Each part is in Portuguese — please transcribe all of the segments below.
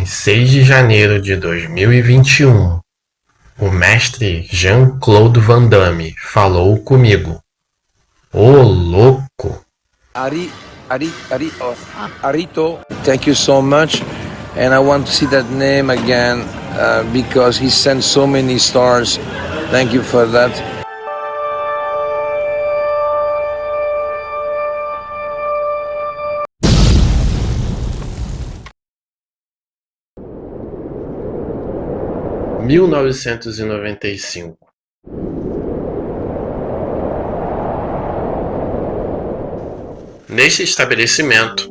Em 6 de janeiro de 2021, o mestre Jean-Claude Van Damme falou comigo. Ô louco! Arito, thank you so much, and I want to see that name again because he sent so many stars. Thank you for that. Em 1995. Neste estabelecimento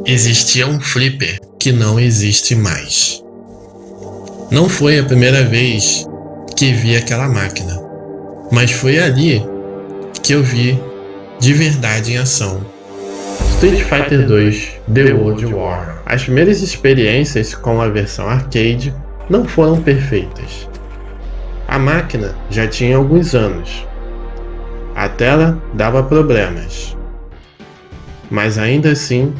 existia um flipper que não existe mais. Não foi a primeira vez que vi aquela máquina, mas foi ali que eu vi de verdade em ação Street Fighter 2 The World War. As primeiras experiências com a versão arcade não foram perfeitas. A máquina já tinha alguns anos. A tela dava problemas, mas ainda assim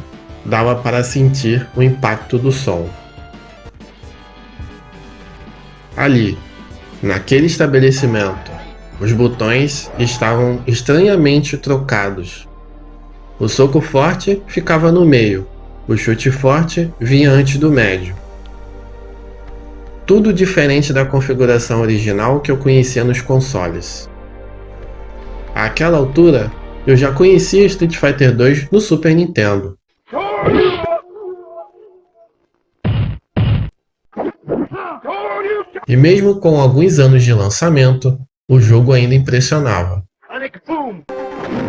dava para sentir o impacto do som. Ali, naquele estabelecimento, os botões estavam estranhamente trocados. O soco forte ficava no meio, o chute forte vinha antes do médio. Tudo diferente da configuração original que eu conhecia nos consoles. Àquela altura, eu já conhecia Street Fighter 2 no Super Nintendo. E mesmo com alguns anos de lançamento, o jogo ainda impressionava.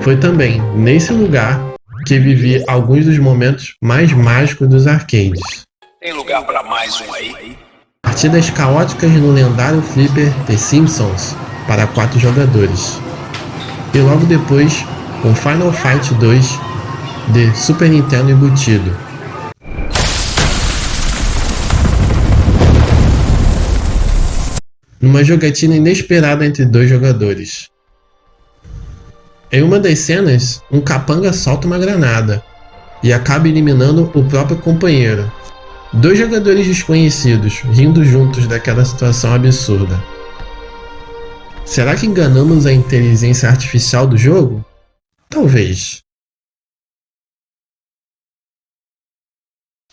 Foi também nesse lugar que vivi alguns dos momentos mais mágicos dos arcades. Tem lugar para mais um aí? Partidas caóticas no lendário flipper The Simpsons para 4 jogadores. E logo depois, o Final Fight 2 de Super Nintendo embutido. Numa jogatina inesperada entre 2 jogadores. Em uma das cenas, um capanga solta uma granada e acaba eliminando o próprio companheiro. 2 jogadores desconhecidos rindo juntos daquela situação absurda. Será que enganamos a inteligência artificial do jogo? Talvez.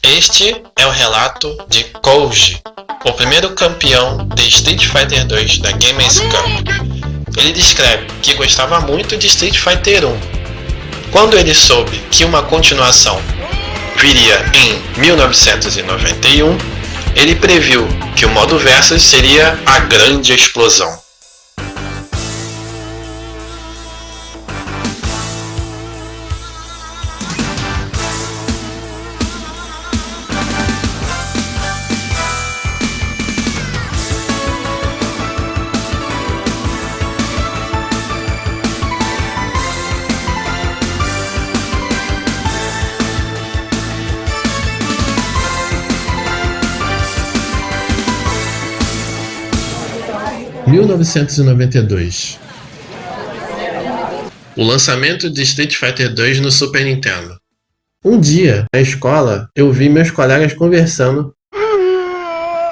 Este é o relato de Koji, o primeiro campeão de Street Fighter 2 da Gamers Cup. Ele descreve que gostava muito de Street Fighter 1. Quando ele soube que uma continuação viria em 1991, ele previu que o modo Versus seria a grande explosão. Em 1992. O lançamento de Street Fighter 2 no Super Nintendo. Um dia, na escola, eu vi meus colegas conversando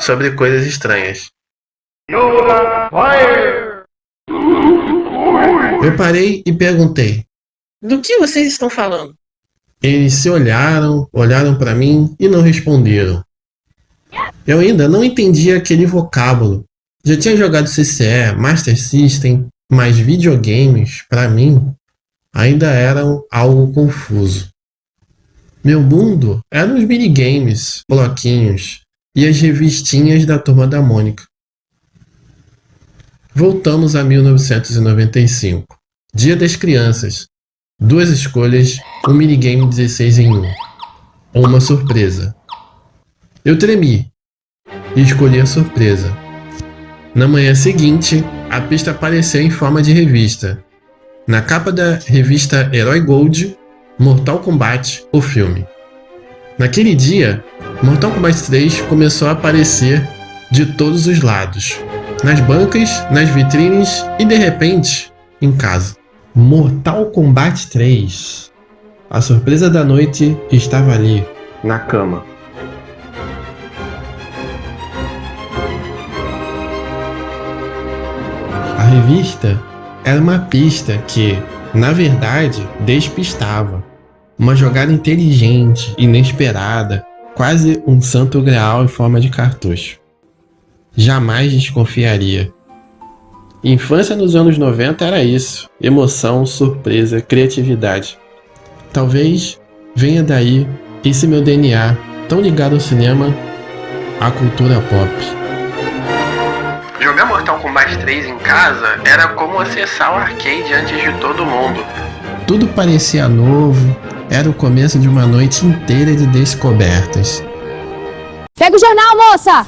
sobre coisas estranhas. Eu parei e perguntei: do que vocês estão falando? Eles se olharam para mim e não responderam. Eu ainda não entendia aquele vocábulo. Já tinha jogado CCE, Master System, mas videogames, para mim, ainda eram algo confuso. Meu mundo eram os minigames, bloquinhos e as revistinhas da Turma da Mônica. Voltamos a 1995. Dia das Crianças. 2 escolhas, um minigame 16 em 1. Ou uma surpresa. Eu tremi e escolhi a surpresa. Na manhã seguinte, a pista apareceu em forma de revista. Na capa da revista Herói Gold, Mortal Kombat, o filme. Naquele dia, Mortal Kombat 3 começou a aparecer de todos os lados. Nas bancas, nas vitrines e de repente, em casa. Mortal Kombat 3. A surpresa da noite estava ali. na cama. A revista era uma pista que, na verdade, despistava. Uma jogada inteligente, inesperada, quase um santo graal em forma de cartucho. Jamais desconfiaria. Infância nos anos 90 era isso: emoção, surpresa, criatividade. Talvez venha daí esse meu DNA, tão ligado ao cinema, à cultura pop. Jogar Mortal Kombat 3 em casa era como acessar o arcade antes de todo mundo. Tudo parecia novo, era o começo de uma noite inteira de descobertas. Pega o jornal, moça!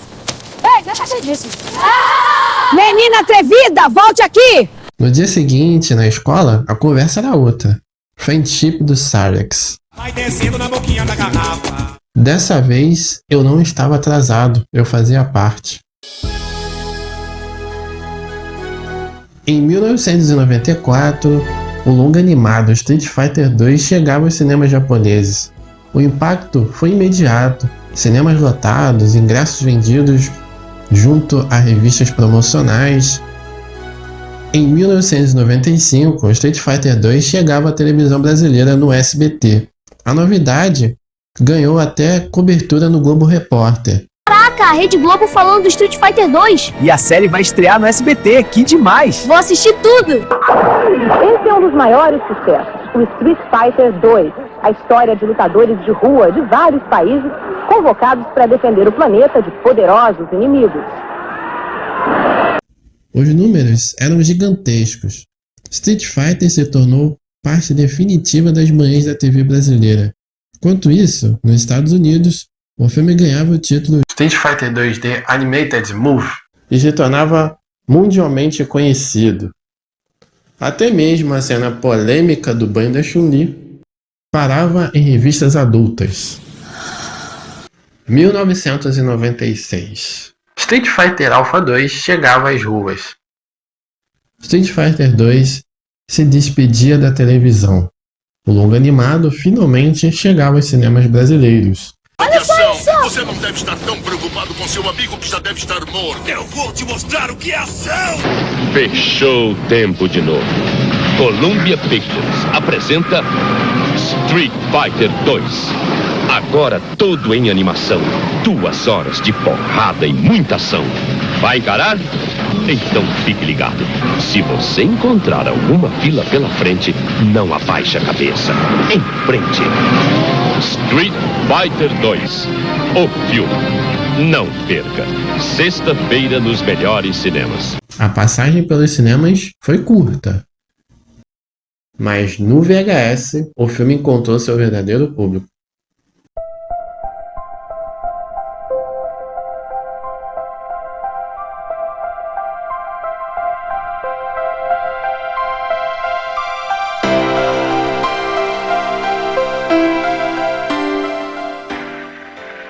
Ei, deixa disso! Menina atrevida, volte aqui! No dia seguinte, na escola, a conversa era outra. Friendship do Sarex. Vai descendo na boquinha da garrafa. Dessa vez, eu não estava atrasado, eu fazia parte. Em 1994, o longa animado Street Fighter 2 chegava aos cinemas japoneses. O impacto foi imediato: cinemas lotados, ingressos vendidos junto a revistas promocionais. Em 1995, o Street Fighter 2 chegava à televisão brasileira no SBT. A novidade ganhou até cobertura no Globo Repórter. Caraca, a Rede Globo falando do Street Fighter 2. E a série vai estrear no SBT, que demais! Vou assistir tudo. Esse é um dos maiores sucessos, o Street Fighter 2, a história de lutadores de rua de vários países convocados para defender o planeta de poderosos inimigos. Os números eram gigantescos. Street Fighter se tornou parte definitiva das manhãs da TV brasileira. Enquanto isso, nos Estados Unidos, o filme ganhava o título Street Fighter 2 The Animated Movie e se tornava mundialmente conhecido. Até mesmo a cena polêmica do banho da Chun-Li parava em revistas adultas. 1996. Street Fighter Alpha 2 chegava às ruas. Street Fighter 2 se despedia da televisão. O longa animado finalmente chegava aos cinemas brasileiros. Olha só isso! Você não deve estar tão preocupado com seu amigo que já deve estar morto. Eu vou te mostrar o que é ação! Fechou o tempo de novo. Columbia Pictures apresenta Street Fighter 2. Agora tudo em animação. 2 horas de porrada e muita ação. Vai encarar? Então fique ligado. Se você encontrar alguma fila pela frente, não abaixe a cabeça. Em frente. Street Fighter 2. O filme. Não perca. Sexta-feira nos melhores cinemas. A passagem pelos cinemas foi curta. Mas no VHS, o filme encontrou seu verdadeiro público.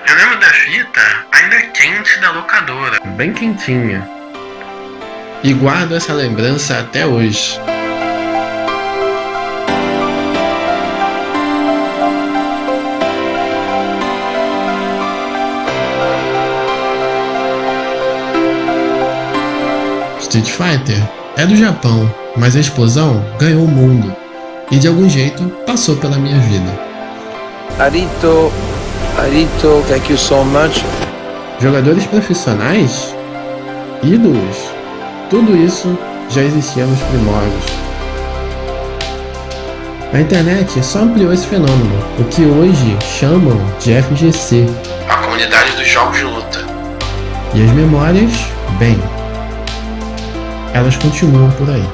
Eu lembro da fita ainda quente da locadora. Bem quentinha. E guardo essa lembrança até hoje. Street Fighter é do Japão, mas a explosão ganhou o mundo e de algum jeito passou pela minha vida. Arito, thank you so much. Jogadores profissionais? Ídolos? Tudo isso já existia nos primórdios. A internet só ampliou esse fenômeno, o que hoje chamam de FGC. A comunidade dos jogos de luta. E as memórias, bem, elas continuam por aí.